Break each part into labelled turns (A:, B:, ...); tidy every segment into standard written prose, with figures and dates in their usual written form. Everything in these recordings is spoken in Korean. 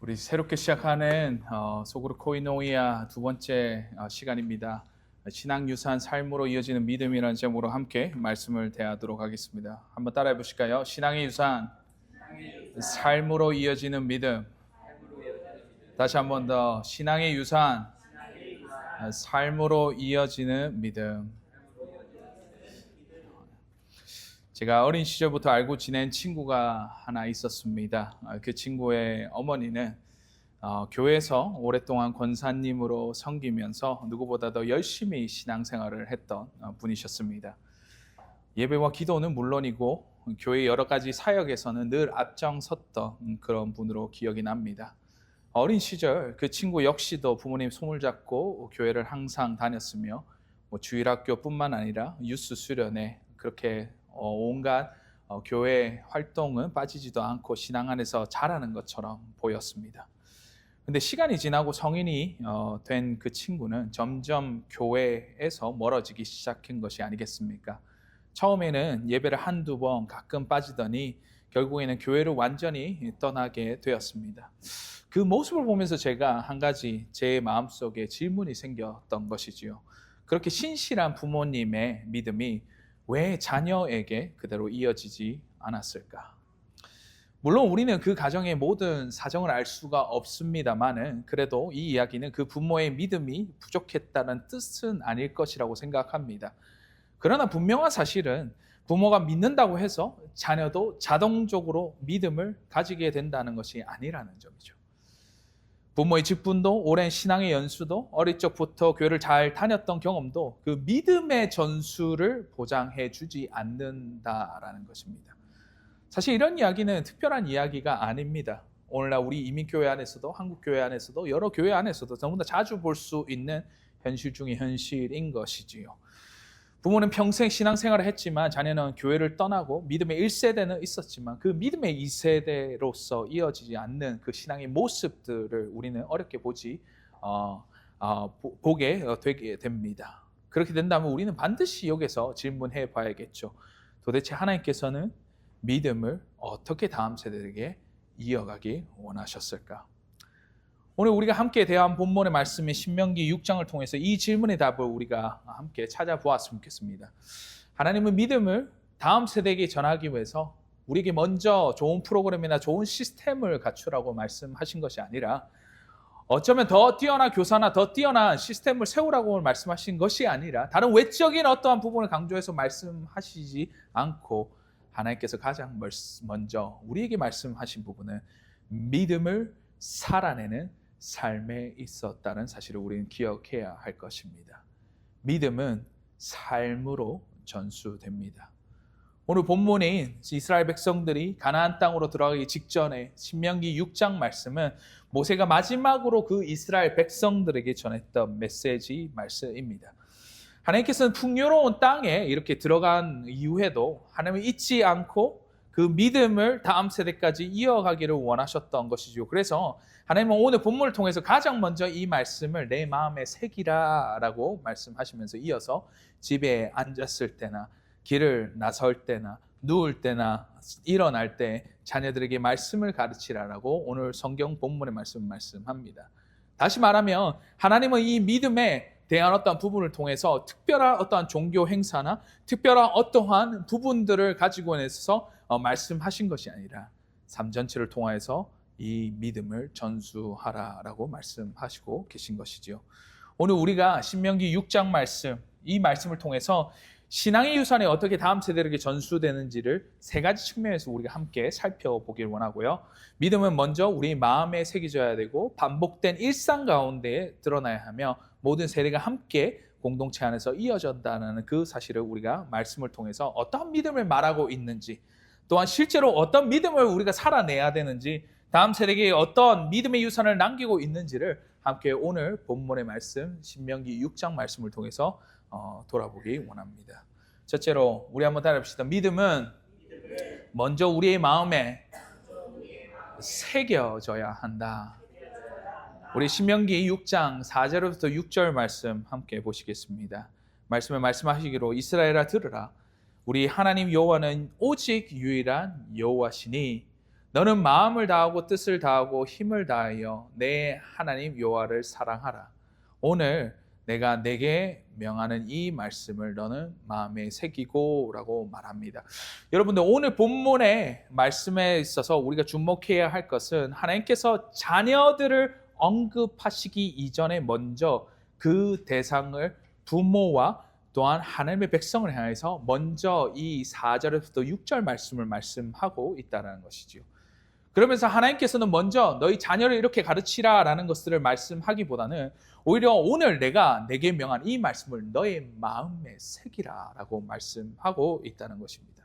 A: 우리 새롭게 시작하는 소그룹 코이노이아 두 번째 시간입니다. 신앙유산 삶으로 이어지는 믿음이라는 제목으로 함께 말씀을 대하도록 하겠습니다. 한번 따라해 보실까요? 신앙의 유산, 삶으로 이어지는 믿음. 다시 한 번 더, 신앙의 유산, 삶으로 이어지는 믿음. 제가 어린 시절부터 알고 지낸 친구가 하나 있었습니다. 그 친구의 어머니는 교회에서 오랫동안 권사님으로 섬기면서 누구보다 더 열심히 신앙생활을 했던 분이셨습니다. 예배와 기도는 물론이고 교회 여러 가지 사역에서는 늘 앞장섰던 그런 분으로 기억이 납니다. 어린 시절 그 친구 역시도 부모님 손을 잡고 교회를 항상 다녔으며 주일학교뿐만 아니라 유스 수련회 그렇게 온갖 교회 활동은 빠지지도 않고 신앙 안에서 잘하는 것처럼 보였습니다. 근데 시간이 지나고 성인이 된 그 친구는 점점 교회에서 멀어지기 시작한 것이 아니겠습니까? 처음에는 예배를 한두 번 가끔 빠지더니 결국에는 교회를 완전히 떠나게 되었습니다. 그 모습을 보면서 제가 한 가지 제 마음속에 질문이 생겼던 것이지요. 그렇게 신실한 부모님의 믿음이 왜 자녀에게 그대로 이어지지 않았을까? 물론 우리는 그 가정의 모든 사정을 알 수가 없습니다만은 그래도 이 이야기는 그 부모의 믿음이 부족했다는 뜻은 아닐 것이라고 생각합니다. 그러나 분명한 사실은 부모가 믿는다고 해서 자녀도 자동적으로 믿음을 가지게 된다는 것이 아니라는 점이죠. 부모의 직분도 오랜 신앙의 연수도 어릴 적부터 교회를 잘 다녔던 경험도 그 믿음의 전수를 보장해 주지 않는다라는 것입니다. 사실 이런 이야기는 특별한 이야기가 아닙니다. 오늘날 우리 이민교회 안에서도 한국교회 안에서도 여러 교회 안에서도 너무나 자주 볼 수 있는 현실 중의 현실인 것이지요. 부모는 평생 신앙생활을 했지만 자녀는 교회를 떠나고 믿음의 1세대는 있었지만 그 믿음의 2세대로서 이어지지 않는 그 신앙의 모습들을 우리는 어렵게 보게 되게 됩니다. 그렇게 된다면 우리는 반드시 여기서 질문해 봐야겠죠. 도대체 하나님께서는 믿음을 어떻게 다음 세대에게 이어가기 원하셨을까? 오늘 우리가 함께 대한 본문의 말씀인 신명기 6장을 통해서 이 질문의 답을 우리가 함께 찾아보았으면 좋겠습니다. 하나님은 믿음을 다음 세대에게 전하기 위해서 우리에게 먼저 좋은 프로그램이나 좋은 시스템을 갖추라고 말씀하신 것이 아니라 어쩌면 더 뛰어난 교사나 더 뛰어난 시스템을 세우라고 말씀하신 것이 아니라 다른 외적인 어떠한 부분을 강조해서 말씀하시지 않고 하나님께서 가장 먼저 우리에게 말씀하신 부분은 믿음을 살아내는 삶에 있었다는 사실을 우리는 기억해야 할 것입니다. 믿음은 삶으로 전수됩니다. 오늘 본문인 이스라엘 백성들이 가나안 땅으로 들어가기 직전에 신명기 6장 말씀은 모세가 마지막으로 그 이스라엘 백성들에게 전했던 메시지 말씀입니다. 하나님께서는 풍요로운 땅에 이렇게 들어간 이후에도 하나님을 잊지 않고 그 믿음을 다음 세대까지 이어가기를 원하셨던 것이죠. 그래서 하나님은 오늘 본문을 통해서 가장 먼저 이 말씀을 내 마음에 새기라 라고 말씀하시면서 이어서 집에 앉았을 때나 길을 나설 때나 누울 때나 일어날 때 자녀들에게 말씀을 가르치라라고 오늘 성경 본문의 말씀합니다. 다시 말하면 하나님은 이 믿음에 대한 어떠한 부분을 통해서 특별한 어떠한 종교 행사나 특별한 어떠한 부분들을 가지고 해서 말씀하신 것이 아니라 삶 전체를 통하여서 이 믿음을 전수하라라고 말씀하시고 계신 것이지요. 오늘 우리가 신명기 6장 말씀, 이 말씀을 통해서 신앙의 유산이 어떻게 다음 세대에게 전수되는지를 세 가지 측면에서 우리가 함께 살펴보길 원하고요. 믿음은 먼저 우리 마음에 새겨져야 되고 반복된 일상 가운데 드러나야 하며 모든 세대가 함께 공동체 안에서 이어진다는 그 사실을 우리가 말씀을 통해서 어떤 믿음을 말하고 있는지 또한 실제로 어떤 믿음을 우리가 살아내야 되는지 다음 세대에게 어떤 믿음의 유산을 남기고 있는지를 함께 오늘 본문의 말씀 신명기 6장 말씀을 통해서 돌아보기 원합니다. 첫째로 우리 한번 따라합시다. 믿음은 먼저 우리의 마음에 새겨져야 한다. 우리 신명기 6장 4절부터 6절 말씀 함께 보시겠습니다. 말씀에 말씀하시기로 이스라엘아 들으라. 우리 하나님 여호와는 오직 유일한 여호와시니 너는 마음을 다하고 뜻을 다하고 힘을 다하여 내 하나님 여호와를 사랑하라. 오늘 내가 내게 명하는 이 말씀을 너는 마음에 새기고 라고 말합니다. 여러분들 오늘 본문의 말씀에 있어서 우리가 주목해야 할 것은 하나님께서 자녀들을 언급하시기 이전에 먼저 그 대상을 부모와 또한 하나님의 백성을 향해서 먼저 이 4절에서부터 6절 말씀을 말씀하고 있다는 것이지요. 그러면서 하나님께서는 먼저 너희 자녀를 이렇게 가르치라 라는 것들을 말씀하기보다는 오히려 오늘 내가 내게 명한 이 말씀을 너의 마음에 새기라 라고 말씀하고 있다는 것입니다.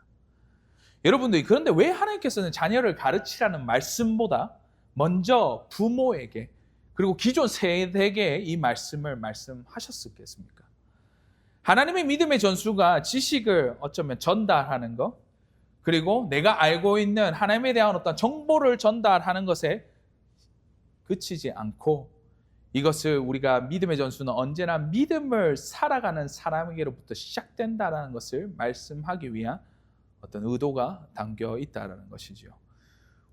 A: 여러분들 그런데 왜 하나님께서는 자녀를 가르치라는 말씀보다 먼저 부모에게 그리고 기존 세대에게 이 말씀을 말씀하셨겠습니까? 하나님의 믿음의 전수가 지식을 어쩌면 전달하는 것, 그리고 내가 알고 있는 하나님에 대한 어떤 정보를 전달하는 것에 그치지 않고 이것을 우리가 믿음의 전수는 언제나 믿음을 살아가는 사람에게로부터 시작된다는 것을 말씀하기 위한 어떤 의도가 담겨 있다는 것이지요.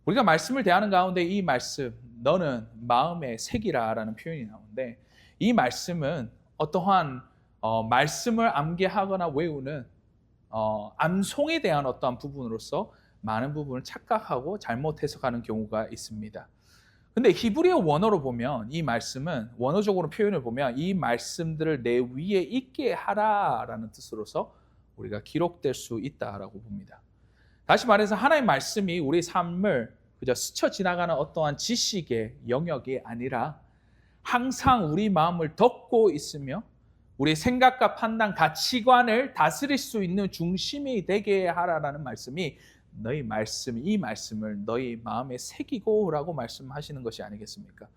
A: 우리가 말씀을 대하는 가운데 이 말씀, 너는 마음에 새기라라는 표현이 나오는데 이 말씀은 어떠한 말씀을 암기하거나 외우는 암송에 대한 어떠한 부분으로서 많은 부분을 착각하고 잘못 해석하는 경우가 있습니다. 근데 히브리어 원어로 보면 이 말씀은 원어적으로 표현을 보면 이 말씀들을 내 위에 있게 하라라는 뜻으로서 우리가 기록될 수 있다라고 봅니다. 다시 말해서 하나님의 말씀이 우리 삶을 그저 스쳐 지나가는 어떠한 지식의 영역이 아니라 항상 우리 마음을 덮고 있으며 우리의 생각과 판단, 가치관을 다스릴 수 있는 중심이 되게 하라라는 말씀이 너희 말씀, 이 말씀을 너희 마음에 새기고라고 말씀하시는 것이 아니겠습니까?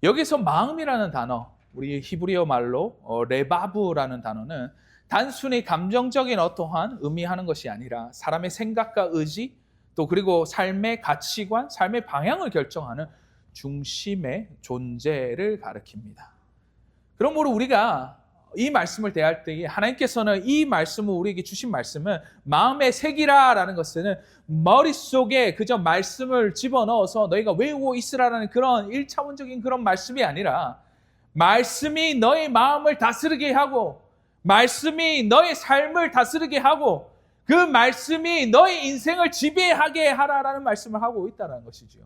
A: 여기서 마음이라는 단어, 우리 히브리어 말로 레바브라는 단어는 단순히 감정적인 어떠한 의미하는 것이 아니라 사람의 생각과 의지, 또 그리고 삶의 가치관, 삶의 방향을 결정하는 중심의 존재를 가리킵니다. 그러므로 우리가 이 말씀을 대할 때에 하나님께서는 이 말씀을 우리에게 주신 말씀은 마음에 새기라라는 것은 머릿속에 그저 말씀을 집어넣어서 너희가 외우고 있으라는 그런 1차원적인 그런 말씀이 아니라 말씀이 너의 마음을 다스리게 하고 말씀이 너의 삶을 다스리게 하고 그 말씀이 너의 인생을 지배하게 하라라는 말씀을 하고 있다는 것이죠.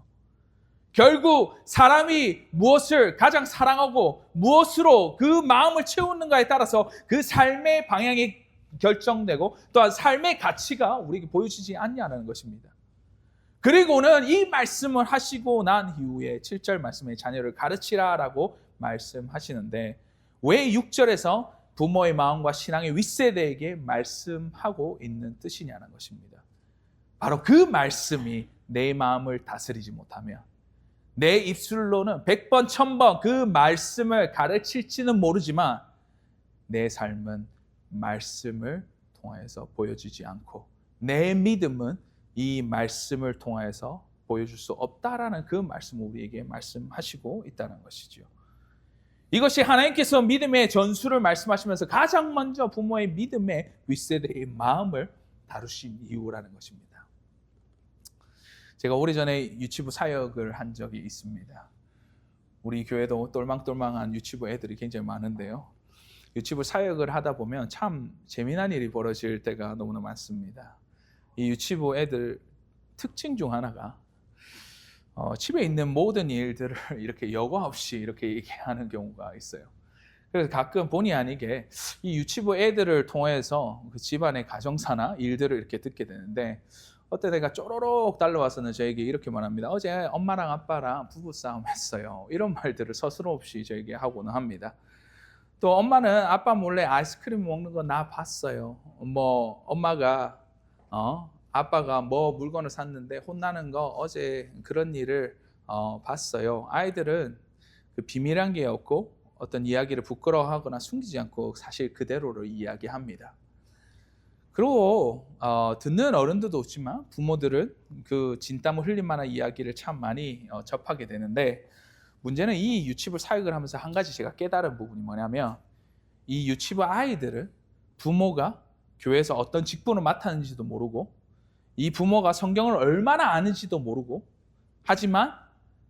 A: 결국 사람이 무엇을 가장 사랑하고 무엇으로 그 마음을 채우는가에 따라서 그 삶의 방향이 결정되고 또한 삶의 가치가 우리에게 보여지지 않냐는 것입니다. 그리고는 이 말씀을 하시고 난 이후에 7절 말씀에 자녀를 가르치라라고 말씀하시는데 왜 6절에서 부모의 마음과 신앙의 윗세대에게 말씀하고 있는 뜻이냐는 것입니다. 바로 그 말씀이 내 마음을 다스리지 못하면 내 입술로는 100번, 1000번 그 말씀을 가르칠지는 모르지만 내 삶은 말씀을 통하여서 보여주지 않고 내 믿음은 이 말씀을 통하여서 보여줄 수 없다라는 그 말씀을 우리에게 말씀하시고 있다는 것이죠. 이것이 하나님께서 믿음의 전수를 말씀하시면서 가장 먼저 부모의 믿음의 윗세대의 마음을 다루신 이유라는 것입니다. 제가 오래전에 유치부 사역을 한 적이 있습니다. 우리 교회도 똘망똘망한 유치부 애들이 굉장히 많은데요. 유치부 사역을 하다 보면 참 재미난 일이 벌어질 때가 너무나 많습니다. 이 유치부 애들 특징 중 하나가 집에 있는 모든 일들을 이렇게 여과 없이 이렇게 얘기하는 경우가 있어요. 그래서 가끔 본의 아니게 이 유치부 애들을 통해서 그 집안의 가정사나 일들을 이렇게 듣게 되는데 어때 내가 쪼로록 달려와서는 저에게 이렇게 말합니다. 어제 엄마랑 아빠랑 부부싸움 했어요. 이런 말들을 서슴 없이 저에게 하고는 합니다. 또 엄마는 아빠 몰래 아이스크림 먹는 거 나 봤어요. 뭐 엄마가 아빠가 뭐 물건을 샀는데 혼나는 거 어제 그런 일을 봤어요. 아이들은 그 비밀한 게 없고 어떤 이야기를 부끄러워하거나 숨기지 않고 사실 그대로를 이야기합니다. 그리고 듣는 어른들도 없지만 부모들은 그 진땀을 흘릴 만한 이야기를 참 많이 접하게 되는데 문제는 이 유치부 사역을 하면서 한 가지 제가 깨달은 부분이 뭐냐면 이 유치부 아이들은 부모가 교회에서 어떤 직분을 맡았는지도 모르고 이 부모가 성경을 얼마나 아는지도 모르고, 하지만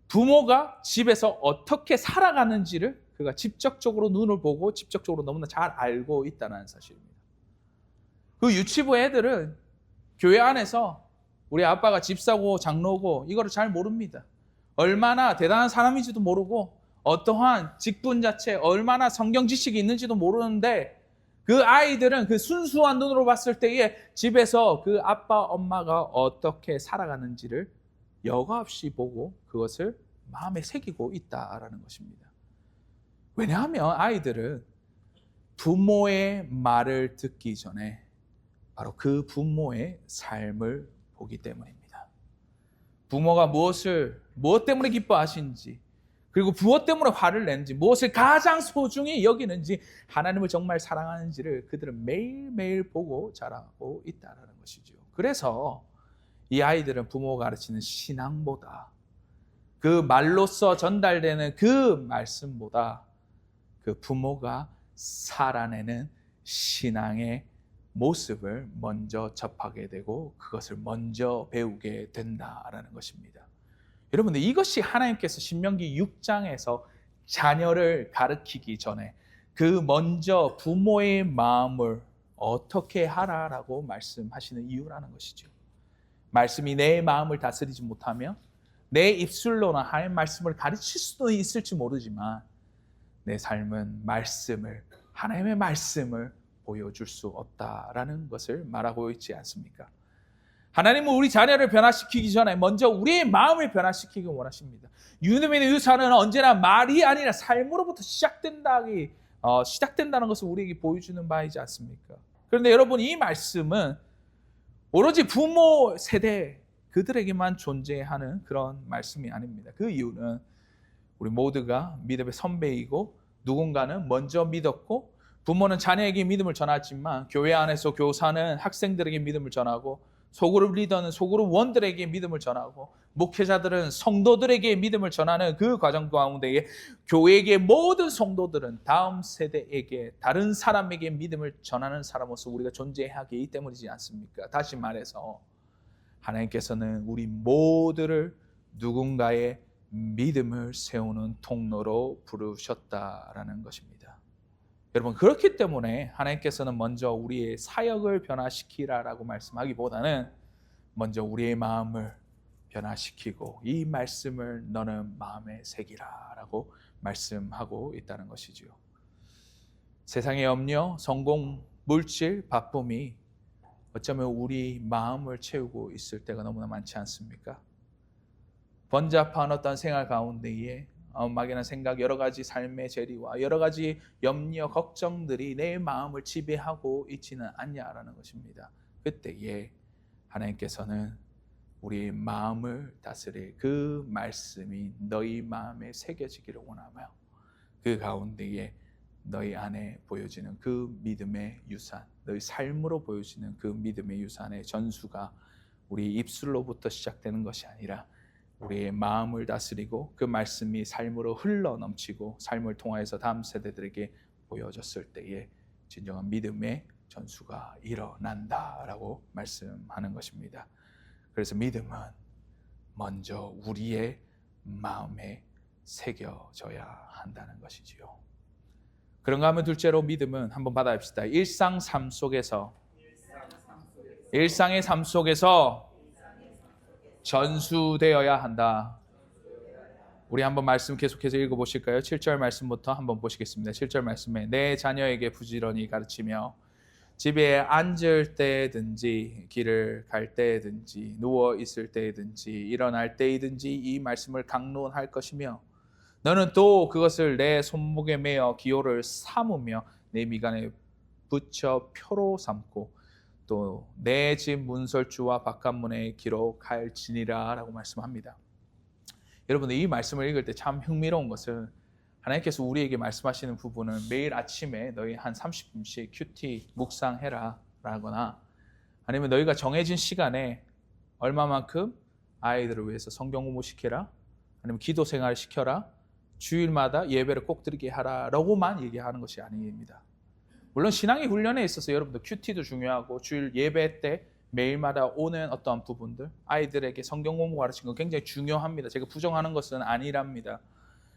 A: 부모가 집에서 어떻게 살아가는지를 그가 직접적으로 눈을 보고 직접적으로 너무나 잘 알고 있다는 사실입니다. 그 유치부 애들은 교회 안에서 우리 아빠가 집사고 장로고 이거를 잘 모릅니다. 얼마나 대단한 사람인지도 모르고 어떠한 직분 자체, 얼마나 성경 지식이 있는지도 모르는데, 그 아이들은 그 순수한 눈으로 봤을 때에 집에서 그 아빠, 엄마가 어떻게 살아가는지를 여과 없이 보고 그것을 마음에 새기고 있다라는 것입니다. 왜냐하면 아이들은 부모의 말을 듣기 전에 바로 그 부모의 삶을 보기 때문입니다. 부모가 무엇 때문에 기뻐하시는지, 그리고 무엇 때문에 화를 내는지, 무엇을 가장 소중히 여기는지, 하나님을 정말 사랑하는지를 그들은 매일매일 보고 자라고 있다는 것이죠. 그래서 이 아이들은 부모가 가르치는 신앙보다, 그 말로써 전달되는 그 말씀보다 그 부모가 살아내는 신앙의 모습을 먼저 접하게 되고 그것을 먼저 배우게 된다라는 것입니다. 여러분들, 이것이 하나님께서 신명기 6장에서 자녀를 가르치기 전에 그 먼저 부모의 마음을 어떻게 하라라고 말씀하시는 이유라는 것이죠. 말씀이 내 마음을 다스리지 못하면 내 입술로는 하나님 말씀을 가르칠 수도 있을지 모르지만 내 삶은 하나님의 말씀을 보여줄 수 없다라는 것을 말하고 있지 않습니까? 하나님은 우리 자녀를 변화시키기 전에 먼저 우리의 마음을 변화시키기 원하십니다. 믿음의 유산은 언제나 말이 아니라 삶으로부터 시작된다는 것을 우리에게 보여주는 바이지 않습니까? 그런데 여러분, 이 말씀은 오로지 부모 세대 그들에게만 존재하는 그런 말씀이 아닙니다. 그 이유는 우리 모두가 믿음의 선배이고, 누군가는 먼저 믿었고, 부모는 자녀에게 믿음을 전하지만 교회 안에서 교사는 학생들에게 믿음을 전하고, 소그룹 리더는 소그룹 원들에게 믿음을 전하고, 목회자들은 성도들에게 믿음을 전하는 그 과정 가운데에 교회의 모든 성도들은 다음 세대에게, 다른 사람에게 믿음을 전하는 사람으로서 우리가 존재하기 때문이지 않습니까? 다시 말해서 하나님께서는 우리 모두를 누군가의 믿음을 세우는 통로로 부르셨다라는 것입니다. 여러분, 그렇기 때문에 하나님께서는 먼저 우리의 사역을 변화시키라라고 말씀하기보다는 먼저 우리의 마음을 변화시키고 이 말씀을 너는 마음에 새기라라고 말씀하고 있다는 것이지요. 세상의 염려, 성공, 물질, 바쁨이 어쩌면 우리 마음을 채우고 있을 때가 너무나 많지 않습니까? 번잡한 어떤 생활 가운데에 막연한 생각, 여러 가지 삶의 재리와 여러 가지 염려, 걱정들이 내 마음을 지배하고 있지는 않냐라는 것입니다. 그때에 하나님께서는 우리의 마음을 다스릴 그 말씀이 너희 마음에 새겨지기를 원하며, 그 가운데에 너희 안에 보여지는 그 믿음의 유산, 너희 삶으로 보여지는 그 믿음의 유산의 전수가 우리 입술로부터 시작되는 것이 아니라 우리의 마음을 다스리고 그 말씀이 삶으로 흘러 넘치고 삶을 통하여서 다음 세대들에게 보여졌을 때에 진정한 믿음의 전수가 일어난다라고 말씀하는 것입니다. 그래서 믿음은 먼저 우리의 마음에 새겨져야 한다는 것이지요. 그런가 하면 둘째로 믿음은 한번 받아봅시다. 일상의 삶 속에서 전수되어야 한다. 우리 한번 말씀 계속해서 읽어보실까요? 7절 말씀부터 한번 보시겠습니다. 7절 말씀에 내 자녀에게 부지런히 가르치며 집에 앉을 때든지 길을 갈 때든지 누워 있을 때든지 일어날 때이든지 이 말씀을 강론할 것이며 너는 또 그것을 내 손목에 매어 기호를 삼으며 내 미간에 붙여 표로 삼고 또 내 집 문설주와 바깥문에 기록할지니라 라고 말씀합니다. 여러분들, 이 말씀을 읽을 때 참 흥미로운 것은 하나님께서 우리에게 말씀하시는 부분은 매일 아침에 너희 한 30분씩 큐티 묵상해라 라거나 아니면 너희가 정해진 시간에 얼마만큼 아이들을 위해서 성경 공부시켜라, 아니면 기도 생활을 시켜라, 주일마다 예배를 꼭 드리게 하라 라고만 얘기하는 것이 아닙니다. 물론 신앙의 훈련에 있어서 여러분들 큐티도 중요하고 주일 예배 때 매일마다 오는 어떠한 부분들, 아이들에게 성경 공부 가르치는 거 굉장히 중요합니다. 제가 부정하는 것은 아니랍니다.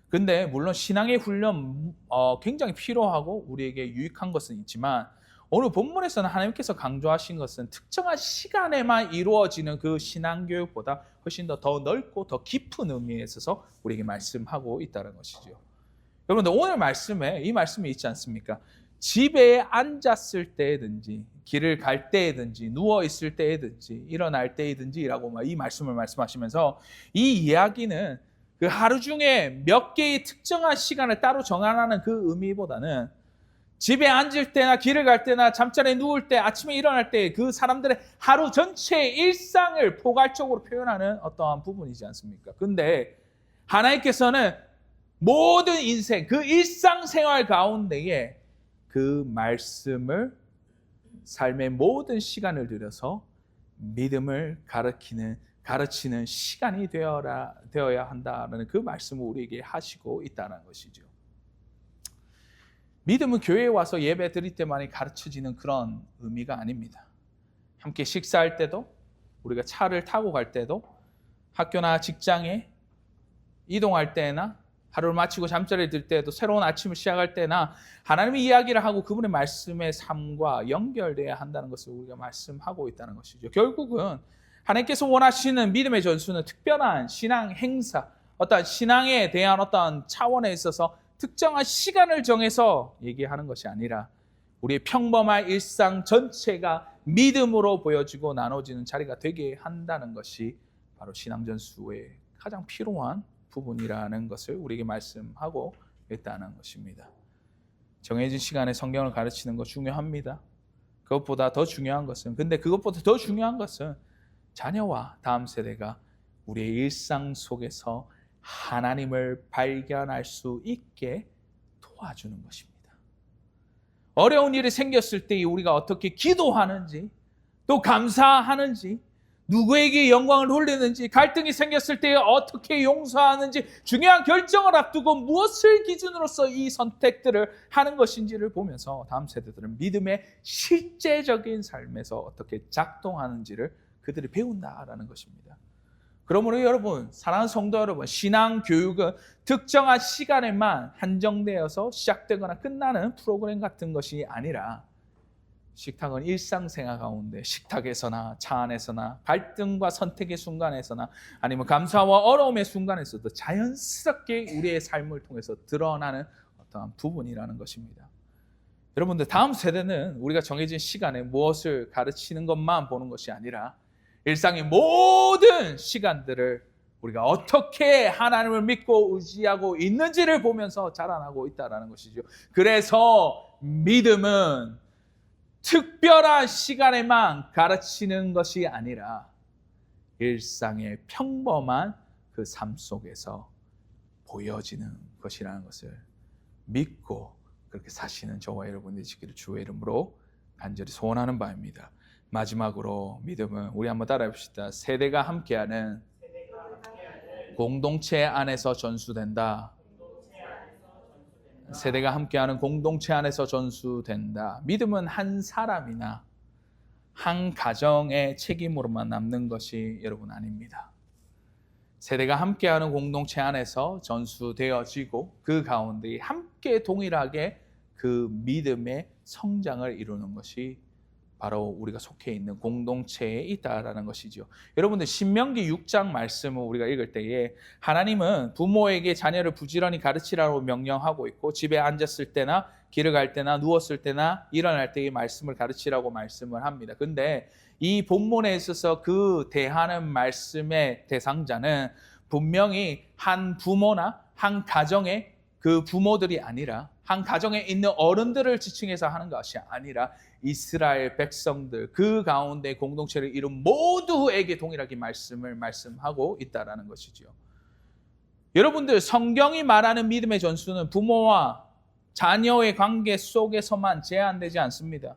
A: 근데 물론 신앙의 훈련 굉장히 필요하고 우리에게 유익한 것은 있지만 오늘 본문에서는 하나님께서 강조하신 것은 특정한 시간에만 이루어지는 그 신앙교육보다 훨씬 더 넓고 더 깊은 의미에 있어서 우리에게 말씀하고 있다는 것이죠. 여러분들 오늘 말씀에 이 말씀이 있지 않습니까? 집에 앉았을 때든지 길을 갈 때든지 누워 있을 때든지 일어날 때든지라고 이 말씀을 말씀하시면서 이 이야기는 그 하루 중에 몇 개의 특정한 시간을 따로 정하라는 그 의미보다는 집에 앉을 때나 길을 갈 때나 잠자리에 누울 때 아침에 일어날 때 그 사람들의 하루 전체의 일상을 포괄적으로 표현하는 어떠한 부분이지 않습니까? 근데 하나님께서는 모든 인생, 그 일상생활 가운데에 그 말씀을 삶의 모든 시간을 들여서 믿음을 가르치는 시간이 되어야 한다는 그 말씀을 우리에게 하시고 있다는 것이죠. 믿음은 교회에 와서 예배 드릴 때만이 가르쳐지는 그런 의미가 아닙니다. 함께 식사할 때도, 우리가 차를 타고 갈 때도, 학교나 직장에 이동할 때나 하루를 마치고 잠자리에 들 때도, 새로운 아침을 시작할 때나 하나님의 이야기를 하고 그분의 말씀의 삶과 연결돼야 한다는 것을 우리가 말씀하고 있다는 것이죠. 결국은 하나님께서 원하시는 믿음의 전수는 특별한 신앙 행사, 어떤 신앙에 대한 어떤 차원에 있어서 특정한 시간을 정해서 얘기하는 것이 아니라 우리의 평범한 일상 전체가 믿음으로 보여지고 나눠지는 자리가 되게 한다는 것이 바로 신앙 전수의 가장 필요한 부분이라는 것을 우리에게 말씀하고 있다는 것입니다. 정해진 시간에 성경을 가르치는 것 중요합니다. 그것보다 더 중요한 것은 자녀와 다음 세대가 우리의 일상 속에서 하나님을 발견할 수 있게 도와주는 것입니다. 어려운 일이 생겼을 때 우리가 어떻게 기도하는지, 또 감사하는지, 누구에게 영광을 돌리는지, 갈등이 생겼을 때 어떻게 용서하는지, 중요한 결정을 앞두고 무엇을 기준으로서 이 선택들을 하는 것인지를 보면서 다음 세대들은 믿음의 실제적인 삶에서 어떻게 작동하는지를 그들이 배운다라는 것입니다. 그러므로 여러분, 사랑하는 성도 여러분, 신앙 교육은 특정한 시간에만 한정되어서 시작되거나 끝나는 프로그램 같은 것이 아니라 식탁은 일상생활 가운데 식탁에서나 차 안에서나 갈등과 선택의 순간에서나 아니면 감사와 어려움의 순간에서도 자연스럽게 우리의 삶을 통해서 드러나는 어떠한 부분이라는 것입니다. 여러분들, 다음 세대는 우리가 정해진 시간에 무엇을 가르치는 것만 보는 것이 아니라 일상의 모든 시간들을 우리가 어떻게 하나님을 믿고 의지하고 있는지를 보면서 자라나고 있다는 것이죠. 그래서 믿음은 특별한 시간에만 가르치는 것이 아니라 일상의 평범한 그 삶 속에서 보여지는 것이라는 것을 믿고 그렇게 사시는 저와 여러분이 되시기를 주의 이름으로 간절히 소원하는 바입니다. 마지막으로 믿음은 우리 한번 따라해 봅시다. 세대가 함께하는 공동체 안에서 전수된다. 세대가 함께하는 공동체 안에서 전수된다. 믿음은 한 사람이나 한 가정의 책임으로만 남는 것이 여러분 아닙니다. 세대가 함께하는 공동체 안에서 전수되어지고 그 가운데 함께 동일하게 그 믿음의 성장을 이루는 것이 바로 우리가 속해 있는 공동체에 있다라는 것이죠. 여러분들, 신명기 6장 말씀을 우리가 읽을 때에 하나님은 부모에게 자녀를 부지런히 가르치라고 명령하고 있고, 집에 앉았을 때나 길을 갈 때나 누웠을 때나 일어날 때의 말씀을 가르치라고 말씀을 합니다. 근데 이 본문에 있어서 그 대하는 말씀의 대상자는 분명히 한 부모나 한 가정의 그 부모들이 아니라, 한 가정에 있는 어른들을 지칭해서 하는 것이 아니라 이스라엘 백성들, 그 가운데 공동체를 이룬 모두에게 동일하게 말씀하고 있다는 것이죠. 여러분들, 성경이 말하는 믿음의 전수는 부모와 자녀의 관계 속에서만 제한되지 않습니다.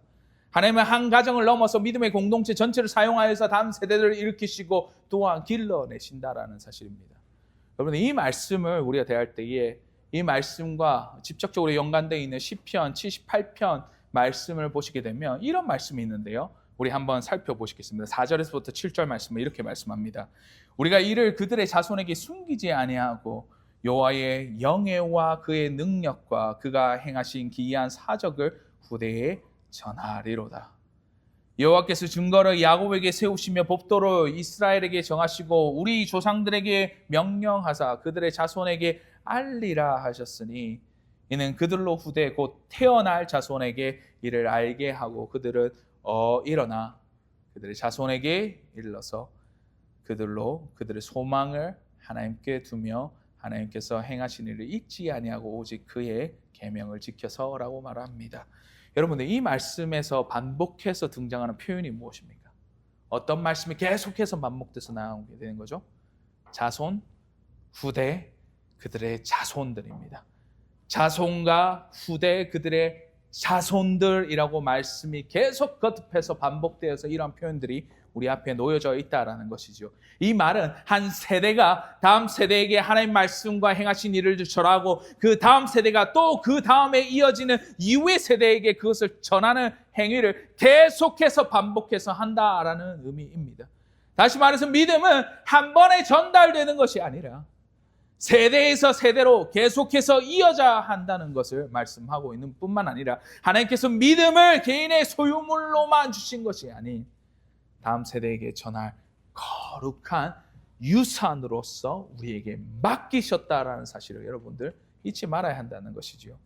A: 하나님은 한 가정을 넘어서 믿음의 공동체 전체를 사용하여서 다음 세대들을 일으키시고 또한 길러내신다라는 사실입니다. 여러분, 이 말씀을 우리가 대할 때에 이 말씀과 직접적으로 연관되어 있는 시편 78편 말씀을 보시게 되면 이런 말씀이 있는데요. 우리 한번 살펴보시겠습니다. 4절에서부터 7절 말씀을 이렇게 말씀합니다. 우리가 이를 그들의 자손에게 숨기지 아니하고 여호와의 영예와 그의 능력과 그가 행하신 기이한 사적을 후대에 전하리로다. 여호와께서 증거를 야곱에게 세우시며 법도를 이스라엘에게 정하시고 우리 조상들에게 명령하사 그들의 자손에게 알리라 하셨으니 이는 그들로 후대 곧 태어날 자손에게 이를 알게 하고 그들은 일어나 그들의 자손에게 일러서 그들로 그들의 소망을 하나님께 두며 하나님께서 행하신 일을 잊지 아니하고 오직 그의 계명을 지켜서라고 말합니다. 여러분들 이 말씀에서 반복해서 등장하는 표현이 무엇입니까? 어떤 말씀이 계속해서 반복돼서 나오게 되는 거죠? 자손, 후대, 그들의 자손들입니다. 자손과 후대, 그들의 자손들이라고 말씀이 계속 거듭해서 반복되어서 이러한 표현들이 우리 앞에 놓여져 있다라는 것이죠. 이 말은 한 세대가 다음 세대에게 하나님 말씀과 행하신 일을 전하고 그 다음 세대가 또 그 다음에 이어지는 이후의 세대에게 그것을 전하는 행위를 계속해서 반복해서 한다라는 의미입니다. 다시 말해서 믿음은 한 번에 전달되는 것이 아니라 세대에서 세대로 계속해서 이어져야 한다는 것을 말씀하고 있는 뿐만 아니라 하나님께서 믿음을 개인의 소유물로만 주신 것이 아닌 다음 세대에게 전할 거룩한 유산으로서 우리에게 맡기셨다라는 사실을 여러분들 잊지 말아야 한다는 것이죠.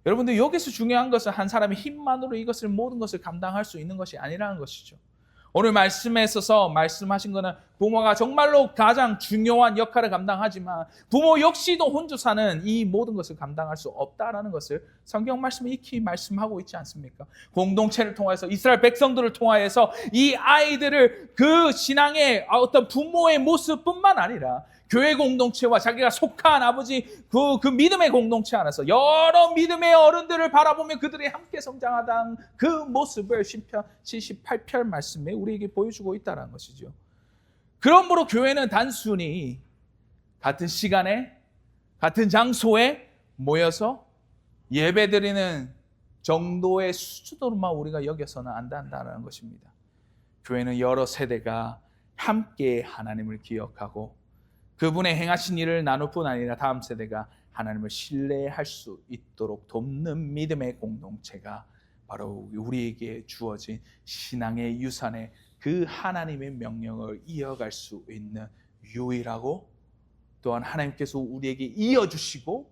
A: 여러분들 여기서 중요한 것은 한 사람의 힘만으로 이것을 모든 것을 감당할 수 있는 것이 아니라는 것이죠. 오늘 말씀에 있어서 말씀하신 것은 부모가 정말로 가장 중요한 역할을 감당하지만 부모 역시도 혼자 사는 이 모든 것을 감당할 수 없다라는 것을 성경 말씀에 익히 말씀하고 있지 않습니까? 공동체를 통해서 이스라엘 백성들을 통하여서 이 아이들을 그 신앙의 어떤 부모의 모습뿐만 아니라 교회 공동체와 자기가 속한 아버지 그 믿음의 공동체 안에서 여러 믿음의 어른들을 바라보며 그들이 함께 성장하던 그 모습을 시편 78편 말씀에 우리에게 보여주고 있다는 것이죠. 그러므로 교회는 단순히 같은 시간에 같은 장소에 모여서 예배드리는 정도의 수준으로만 우리가 여겨서는 안 된다는 것입니다. 교회는 여러 세대가 함께 하나님을 기억하고 그분의 행하신 일을 나눌 뿐 아니라 다음 세대가 하나님을 신뢰할 수 있도록 돕는 믿음의 공동체가 바로 우리에게 주어진 신앙의 유산의 그 하나님의 명령을 이어갈 수 있는 유일하고 또한 하나님께서 우리에게 이어주시고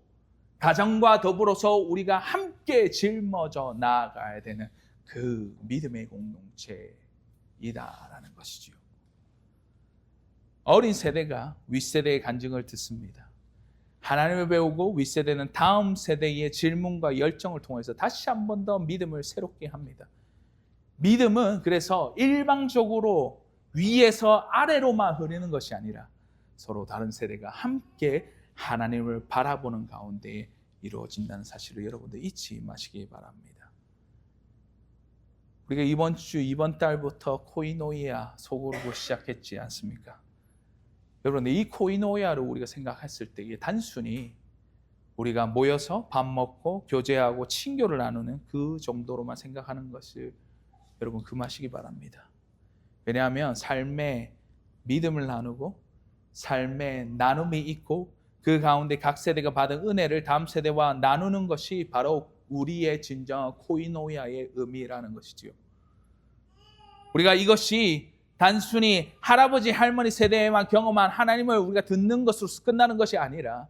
A: 가정과 더불어서 우리가 함께 짊어져 나아가야 되는 그 믿음의 공동체이다라는 것이죠. 어린 세대가 윗세대의 간증을 듣습니다. 하나님을 배우고 윗세대는 다음 세대의 질문과 열정을 통해서 다시 한 번 더 믿음을 새롭게 합니다. 믿음은 그래서 일방적으로 위에서 아래로만 흐르는 것이 아니라 서로 다른 세대가 함께 하나님을 바라보는 가운데 이루어진다는 사실을 여러분들 잊지 마시기 바랍니다. 우리가 이번 달부터 코이노이아 소그룹을 시작했지 않습니까? 여러분, 이 코이노이아를 우리가 생각했을 때 이게 단순히 우리가 모여서 밥 먹고 교제하고 친교를 나누는 그 정도로만 생각하는 것을 여러분 금하시기 바랍니다. 왜냐하면 삶에 믿음을 나누고 삶에 나눔이 있고 그 가운데 각 세대가 받은 은혜를 다음 세대와 나누는 것이 바로 우리의 진정한 코이노이아의 의미라는 것이지요. 우리가 이것이 단순히 할아버지 할머니 세대에만 경험한 하나님을 우리가 듣는 것으로 끝나는 것이 아니라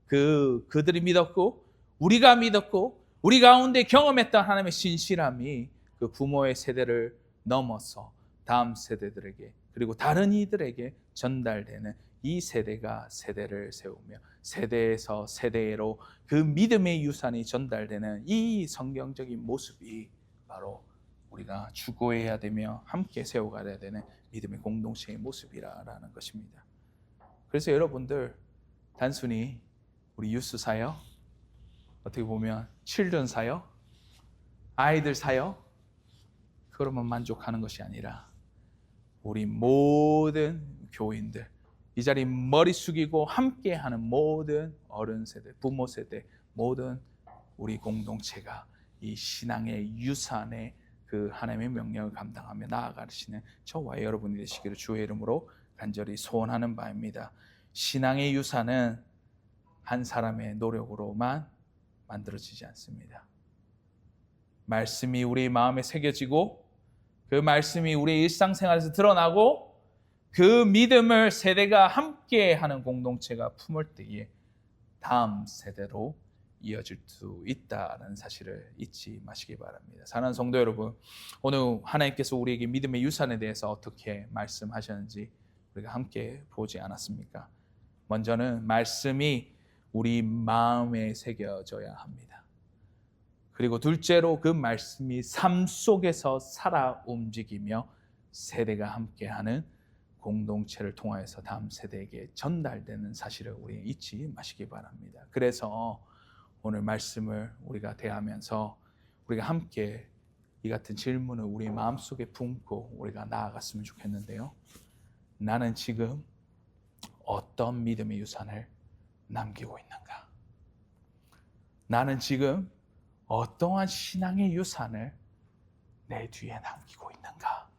A: 그들이 믿었고 우리가 믿었고 우리 가운데 경험했던 하나님의 신실함이 그 부모의 세대를 넘어서 다음 세대들에게 그리고 다른 이들에게 전달되는 이 세대가 세대를 세우며 세대에서 세대로 그 믿음의 유산이 전달되는 이 성경적인 모습이 바로 우리가 추구해야 되며 함께 세워가야 되는 믿음의 공동체의 모습이라는 것입니다. 그래서 여러분들 단순히 우리 유스 사역, 어떻게 보면 칠든 사역, 아이들 사역 그러면 만족하는 것이 아니라 우리 모든 교인들 이 자리 머리 숙이고 함께하는 모든 어른 세대, 부모 세대 모든 우리 공동체가 이 신앙의 유산의 그 하나님의 명령을 감당하며 나아가시는 저와 여러분이 되시기를 주의 이름으로 간절히 소원하는 바입니다. 신앙의 유산은 한 사람의 노력으로만 만들어지지 않습니다. 말씀이 우리 마음에 새겨지고 그 말씀이 우리 일상생활에서 드러나고 그 믿음을 세대가 함께하는 공동체가 품을 때에 다음 세대로 이어질 수 있다는 사실을 잊지 마시기 바랍니다. 사랑하는 성도 여러분, 오늘 하나님께서 우리에게 믿음의 유산에 대해서 어떻게 말씀하셨는지 우리가 함께 보지 않았습니까? 먼저는 말씀이 우리 마음에 새겨져야 합니다. 그리고 둘째로 그 말씀이 삶 속에서 살아 움직이며 세대가 함께하는 공동체를 통하여서 다음 세대에게 전달되는 사실을 우리 잊지 마시기 바랍니다. 그래서 오늘 말씀을 우리가 대하면서 우리가 함께 이 같은 질문을 우리 마음속에 품고 우리가 나아갔으면 좋겠는데요. 나는 지금 어떤 믿음의 유산을 남기고 있는가? 나는 지금 어떠한 신앙의 유산을 내 뒤에 남기고 있는가?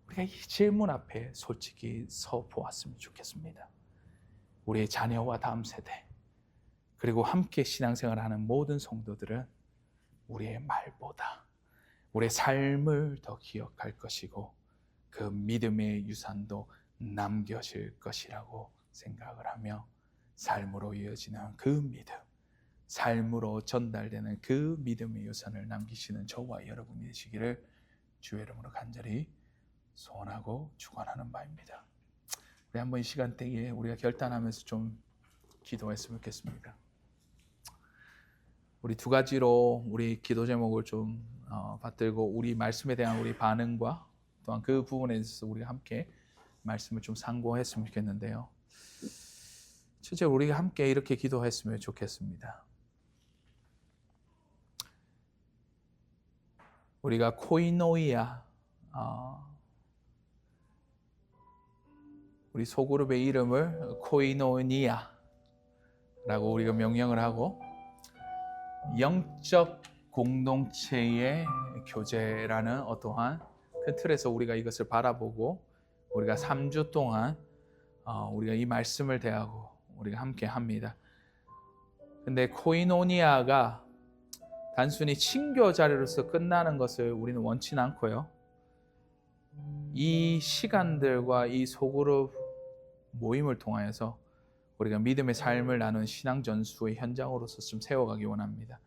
A: 우리가 이 질문 앞에 솔직히 서 보았으면 좋겠습니다. 우리의 자녀와 다음 세대, 그리고 함께 신앙생활을 하는 모든 성도들은 우리의 말보다 우리의 삶을 더 기억할 것이고 그 믿음의 유산도 남겨질 것이라고 생각을 하며 삶으로 이어지는 그 믿음, 삶으로 전달되는 그 믿음의 유산을 남기시는 저와 여러분이 되시기를 주의 이름으로 간절히 소원하고 축원하는 바입니다. 우리 한번 이 시간대에 우리가 결단하면서 좀 기도했으면 좋겠습니다. 우리 두 가지로 우리 기도 제목을 좀 받들고 우리 말씀에 대한 우리 반응과 또한 그 부분에 있어서 우리가 함께 말씀을 좀 상고했으면 좋겠는데요. 첫째로 우리가 함께 이렇게 기도했으면 좋겠습니다. 우리가 코이노이아, 우리 소그룹의 이름을 코이노니아라고 우리가 명명을 하고 영적 공동체의 교제라는 어떠한 큰 틀에서 우리가 이것을 바라보고 우리가 3주 동안 우리가 이 말씀을 대하고 우리가 함께 합니다. 근데 코이노니아가 단순히 친교 자리로서 끝나는 것을 우리는 원치는 않고요. 이 시간들과 이 소그룹 모임을 통하여서 우리가 믿음의 삶을 나눈 신앙 전수의 현장으로서 좀 세워가기 원합니다.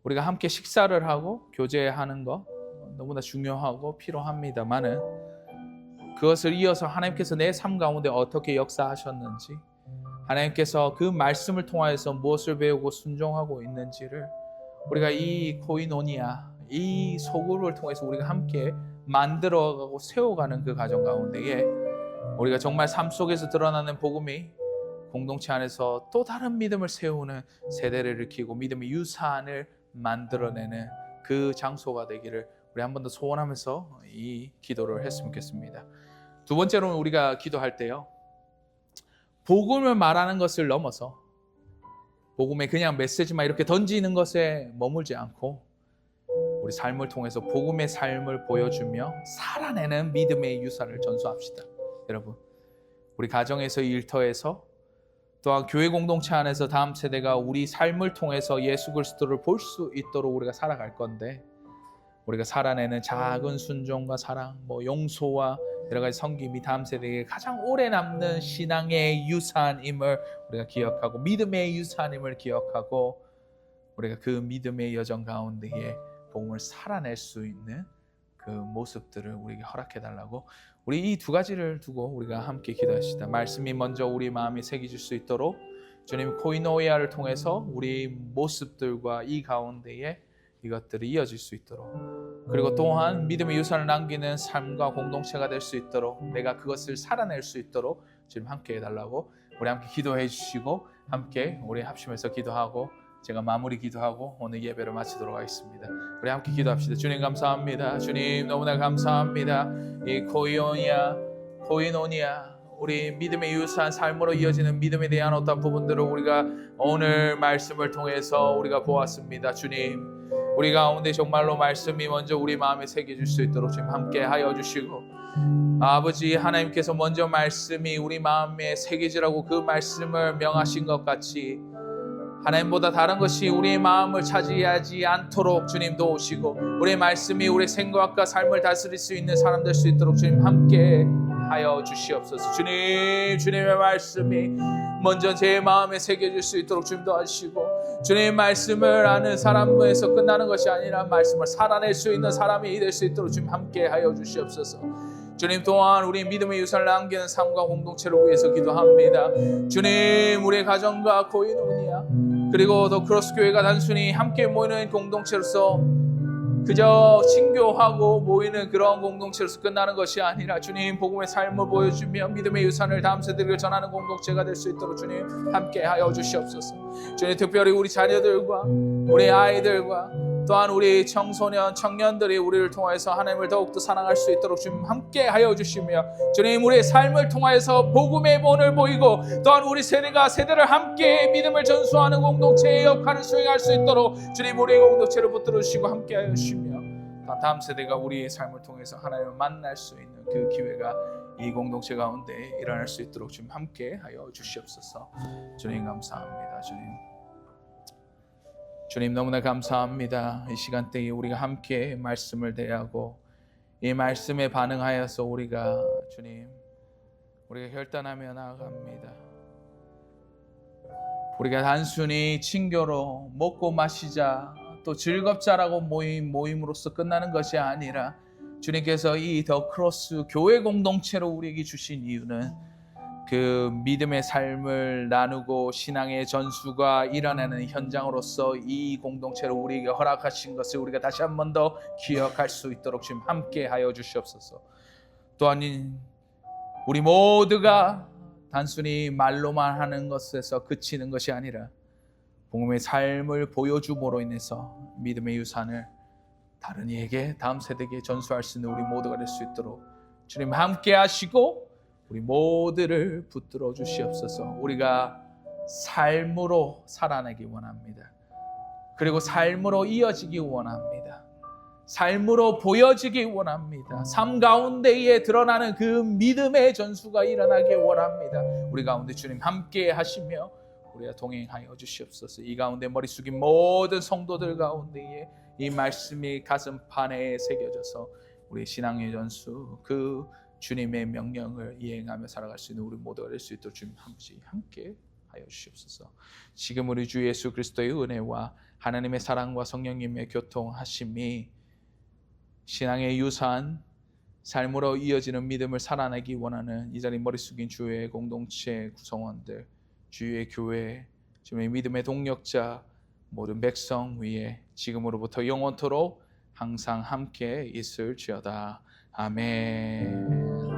A: 우리가 함께 식사를 하고 교제하는 것 너무나 중요하고 필요합니다만은 그것을 이어서 하나님께서 내 삶 가운데 어떻게 역사하셨는지, 하나님께서 그 말씀을 통하여서 무엇을 배우고 순종하고 있는지를 우리가 이 코이노니아, 이 소그룹을 통해서 우리가 함께 만들어가고 세워가는 그 과정 가운데에 우리가 정말 삶 속에서 드러나는 복음이 공동체 안에서 또 다른 믿음을 세우는 세대를 일으키고 믿음의 유산을 만들어내는 그 장소가 되기를 우리 한 번 더 소원하면서 이 기도를 했으면 좋겠습니다. 두 번째로는 우리가 기도할 때요, 복음을 말하는 것을 넘어서 복음의 그냥 메시지만 이렇게 던지는 것에 머물지 않고 우리 삶을 통해서 복음의 삶을 보여주며 살아내는 믿음의 유산을 전수합시다. 여러분, 우리 가정에서, 일터에서, 또한 교회 공동체 안에서 다음 세대가 우리 삶을 통해서 예수 그리스도를 볼 수 있도록 우리가 살아갈 건데, 우리가 살아내는 작은 순종과 사랑, 용서와 여러 가지 섬김이 다음 세대에게 가장 오래 남는 신앙의 유산임을 우리가 기억하고, 믿음의 유산임을 기억하고, 우리가 그 믿음의 여정 가운데에 복음을 살아낼 수 있는 그 모습들을 우리에게 허락해달라고, 우리 이 두 가지를 두고 우리가 함께 기도합시다. 말씀이 먼저 우리 마음에 새겨질 수 있도록 주님 코이노이아를 통해서 우리 모습들과 이 가운데에 이것들이 이어질 수 있도록, 그리고 또한 믿음의 유산을 남기는 삶과 공동체가 될 수 있도록, 내가 그것을 살아낼 수 있도록 지금 함께 해달라고 우리 함께 기도해 주시고, 함께 우리 합심해서 기도하고 제가 마무리 기도하고 오늘 예배를 마치도록 하겠습니다. 우리 함께 기도합시다. 주님 감사합니다. 주님 너무나 감사합니다. 이 코이노니아 우리 믿음의 유산 삶으로 이어지는 믿음에 대한 어떤 부분들을 우리가 오늘 말씀을 통해서 우리가 보았습니다. 주님, 우리 가운데 정말로 말씀이 먼저 우리 마음에 새겨질 수 있도록 주님 함께 하여 주시고, 아버지 하나님께서 먼저 말씀이 우리 마음에 새겨지라고 그 말씀을 명하신 것 같이 하나님보다 다른 것이 우리의 마음을 차지하지 않도록 주님 도우시고, 우리의 말씀이 우리의 생각과 삶을 다스릴 수 있는 사람 될 수 있도록 주님 함께 하여 주시옵소서. 주님의 말씀이 먼저 제 마음에 새겨질 수 있도록 주님 도와주시고, 주님의 말씀을 아는 사람에서 끝나는 것이 아니라 말씀을 살아낼 수 있는 사람이 될 수 있도록 주님 함께 하여 주시옵소서. 주님 또한 우리 믿음의 유산을 남기는 삶과 공동체를 위해서 기도합니다. 주님, 우리의 가정과 코이노니아 그리고 더 크로스 교회가 단순히 함께 모이는 공동체로서 그저 친교하고 모이는 그런 공동체로서 끝나는 것이 아니라 주님 복음의 삶을 보여주며 믿음의 유산을 다음 세대에게 전하는 공동체가 될 수 있도록 주님 함께 하여 주시옵소서. 주님, 특별히 우리 자녀들과 우리 아이들과 또한 우리 청소년, 청년들이 우리를 통해서 하나님을 더욱더 사랑할 수 있도록 주님 함께 하여 주시며, 주님 우리의 삶을 통하여서 복음의 본을 보이고 또한 우리 세대가 세대를 함께 믿음을 전수하는 공동체의 역할을 수행할 수 있도록 주님 우리의 공동체를 붙들어 주시고 함께 하여 주시며, 다음 세대가 우리의 삶을 통해서 하나님을 만날 수 있는 그 기회가 이 공동체 가운데 일어날 수 있도록 주님 함께 하여 주시옵소서. 주님 감사합니다. 주님 너무나 감사합니다. 이 시간대에 우리가 함께 말씀을 대하고 이 말씀에 반응하여서 우리가 결단하며 나아갑니다. 우리가 단순히 친교로 먹고 마시자 또 즐겁자라고 모임으로써 끝나는 것이 아니라 주님께서 이 더 크로스 교회 공동체로 우리에게 주신 이유는 그 믿음의 삶을 나누고 신앙의 전수가 일어나는 현장으로서 이 공동체를 우리에게 허락하신 것을 우리가 다시 한 번 더 기억할 수 있도록 주님 함께 하여 주시옵소서. 또한 우리 모두가 단순히 말로만 하는 것에서 그치는 것이 아니라 복음의 삶을 보여줌으로 인해서 믿음의 유산을 다른 이에게 다음 세대에게 전수할 수 있는 우리 모두가 될 수 있도록 주님 함께 하시고 우리 모두를 붙들어 주시옵소서. 우리가 삶으로 살아내기 원합니다. 그리고 삶으로 이어지기 원합니다. 삶으로 보여지기 원합니다. 삶 가운데에 드러나는 그 믿음의 전수가 일어나기 원합니다. 우리 가운데 주님 함께 하시며 우리가 동행하여 주시옵소서. 이 가운데 머리 숙인 모든 성도들 가운데에 이 말씀이 가슴판에 새겨져서 우리 신앙의 전수 그 주님의 명령을 이행하며 살아갈 수 있는 우리 모두가 될 수 있도록 주님 함께 하여 주시옵소서. 지금 우리 주 예수 그리스도의 은혜와 하나님의 사랑과 성령님의 교통하심이 신앙의 유산, 삶으로 이어지는 믿음을 살아내기 원하는 이 자리 머리 숙인 주의 공동체 구성원들, 주의 교회, 주의 믿음의 동력자 모든 백성 위에 지금으로부터 영원토록 항상 함께 있을지어다. 아멘.